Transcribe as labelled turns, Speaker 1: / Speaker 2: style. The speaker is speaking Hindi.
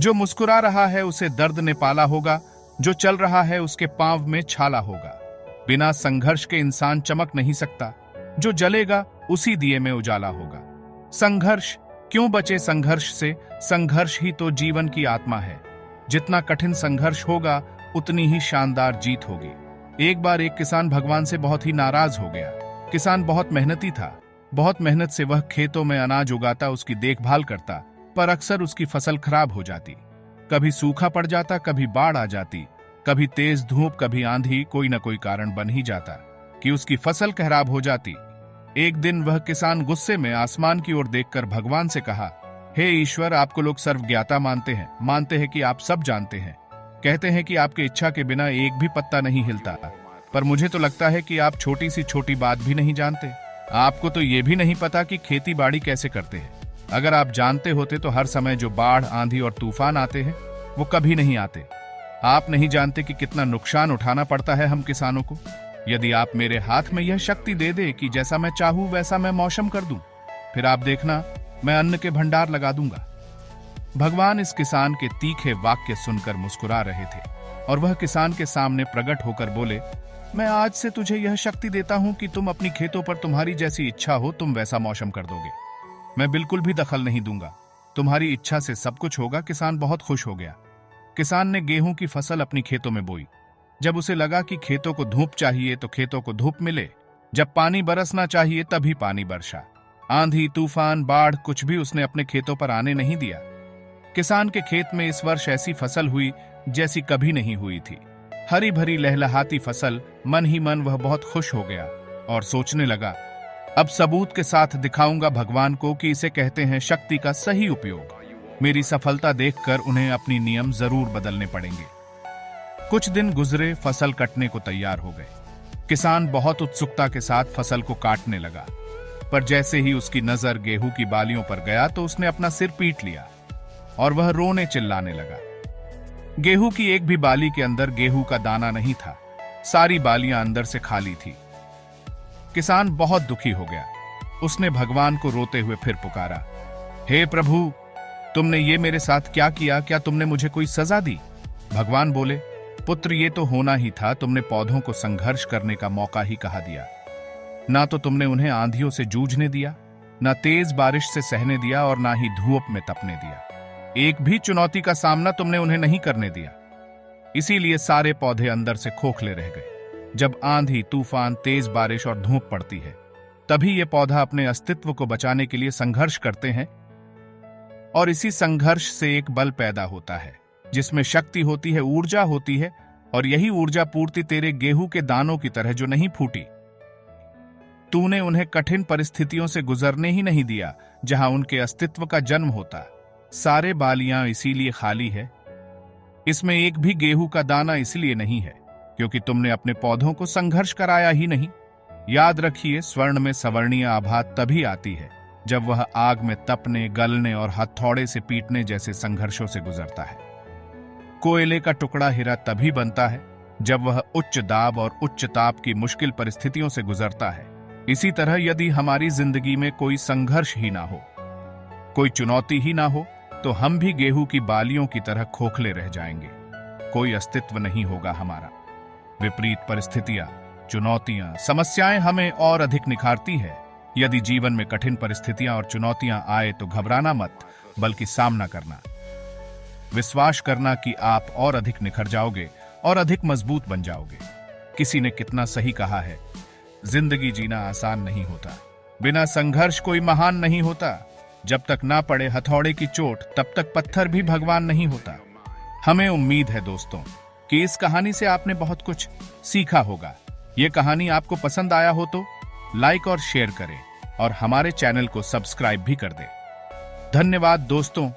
Speaker 1: जो मुस्कुरा रहा है उसे दर्द ने पाला होगा, जो चल रहा है उसके पांव में छाला होगा। बिना संघर्ष के इंसान चमक नहीं सकता, जो जलेगा उसी दिए में उजाला होगा। संघर्ष, क्यों बचे संघर्ष से? संघर्ष ही तो जीवन की आत्मा है। जितना कठिन संघर्ष होगा उतनी ही शानदार जीत होगी। एक बार एक किसान भगवान से बहुत ही नाराज हो गया। किसान बहुत मेहनती था। बहुत मेहनत से वह खेतों में अनाज उगाता, उसकी देखभाल करता, पर अक्सर उसकी फसल खराब हो जाती। कभी सूखा पड़ जाता, कभी बाढ़ आ जाती, कभी तेज धूप, कभी आंधी, कोई न कोई कारण बन ही जाता कि उसकी फसल खराब हो जाती। एक दिन वह किसान गुस्से में आसमान की ओर देखकर भगवान से कहा, हे ईश्वर, आपको लोग सर्वज्ञाता मानते हैं कि आप सब जानते हैं। कहते हैं कि आपकी इच्छा के बिना एक भी पत्ता नहीं हिलता, पर मुझे तो लगता है कि आप छोटी सी छोटी बात भी नहीं जानते। आपको तो ये भी नहीं पता कि खेती बाड़ी कैसे करते हैं। अगर आप जानते होते तो हर समय जो बाढ़, आंधी और तूफान आते हैं वो कभी नहीं आते। आप नहीं जानते कि कितना नुकसान उठाना पड़ता है हम किसानों को। यदि आप मेरे हाथ में यह शक्ति दे दे कि जैसा मैं चाहूं वैसा मैं मौसम कर दूं, फिर आप देखना मैं अन्न के भंडार लगा दूंगा। भगवान इस किसान के तीखे वाक्य सुनकर मुस्कुरा रहे थे और वह किसान के सामने प्रकट होकर बोले, मैं आज से तुझे यह शक्ति देता हूं कि तुम अपनी खेतों पर तुम्हारी जैसी इच्छा हो तुम वैसा मौसम कर दोगे। मैं बिल्कुल भी दखल नहीं दूंगा, तुम्हारी इच्छा से सब कुछ होगा। किसान बहुत खुश हो गया। किसान ने गेहूं की फसल अपनी खेतों में बोई। जब उसे लगा कि खेतों को धूप चाहिए तो खेतों को धूप मिले, जब पानी बरसना चाहिए तभी पानी बरसा। आंधी, तूफान, बाढ़ कुछ भी उसने अपने खेतों पर आने नहीं दिया। किसान के खेत में इस वर्ष ऐसी फसल हुई जैसी कभी नहीं हुई थी। हरी भरी लहलहाती फसल। मन ही मन वह बहुत खुश हो गया और सोचने लगा, अब सबूत के साथ दिखाऊंगा भगवान को कि इसे कहते हैं शक्ति का सही उपयोग। मेरी सफलता देखकर उन्हें अपनी नियम जरूर बदलने पड़ेंगे। कुछ दिन गुजरे, फसल कटने को तैयार हो गए। किसान बहुत उत्सुकता के साथ फसल को काटने लगा, पर जैसे ही उसकी नजर गेहूं की बालियों पर गया तो उसने अपना सिर पीट लिया और वह रोने चिल्लाने लगा। गेहूं की एक भी बाली के अंदर गेहूं का दाना नहीं था। सारी बालियां अंदर से खाली थी। किसान बहुत दुखी हो गया। उसने भगवान को रोते हुए फिर पुकारा, हे प्रभु, तुमने ये मेरे साथ क्या किया? क्या तुमने मुझे कोई सजा दी? भगवान बोले, पुत्र, ये तो होना ही था। तुमने पौधों को संघर्ष करने का मौका ही कहा दिया। ना तो तुमने उन्हें आंधियों से जूझने दिया, ना तेज बारिश से सहने दिया और ना ही धूप में तपने दिया। एक भी चुनौती का सामना तुमने उन्हें नहीं करने दिया। इसीलिए सारे पौधे अंदर से खोखले रह गए। जब आंधी, तूफान, तेज बारिश और धूप पड़ती है तभी ये पौधा अपने अस्तित्व को बचाने के लिए संघर्ष करते हैं। और इसी संघर्ष से एक बल पैदा होता है जिसमें शक्ति होती है, ऊर्जा होती है। और यही ऊर्जा पूर्ति तेरे गेहूं के दानों की तरह जो नहीं फूटी। तूने उन्हें कठिन परिस्थितियों से गुजरने ही नहीं दिया जहां उनके अस्तित्व का जन्म होता। सारे बालियां इसीलिए खाली है। इसमें एक भी गेहूं का दाना इसलिए नहीं है क्योंकि तुमने अपने पौधों को संघर्ष कराया ही नहीं। याद रखिए, स्वर्ण में सवर्णीय आभा तभी आती है जब वह आग में तपने, गलने और हथौड़े से पीटने जैसे संघर्षों से गुजरता है। कोयले का टुकड़ा हीरा तभी बनता है जब वह उच्च दाब और उच्च ताप की मुश्किल परिस्थितियों से गुजरता है। इसी तरह यदि हमारी जिंदगी में कोई संघर्ष ही ना हो, कोई चुनौती ही ना हो, तो हम भी गेहूं की बालियों की तरह खोखले रह जाएंगे। कोई अस्तित्व नहीं होगा हमारा। विपरीत परिस्थितियां, चुनौतियां, समस्याएं हमें और अधिक निखारती है। यदि जीवन में कठिन परिस्थितियां और चुनौतियां आए तो घबराना मत, बल्कि सामना करना। विश्वास करना कि आप और अधिक निखर जाओगे और अधिक मजबूत बन जाओगे। किसी ने कितना सही कहा है, जिंदगी जीना आसान नहीं होता। बिना संघर्ष कोई महान नहीं होता। जब तक ना पड़े हथौड़े की चोट तब तक पत्थर भी भगवान नहीं होता। हमें उम्मीद है दोस्तों कि इस कहानी से आपने बहुत कुछ सीखा होगा। ये कहानी आपको पसंद आया हो तो लाइक और शेयर करें और हमारे चैनल को सब्सक्राइब भी कर दें। धन्यवाद दोस्तों।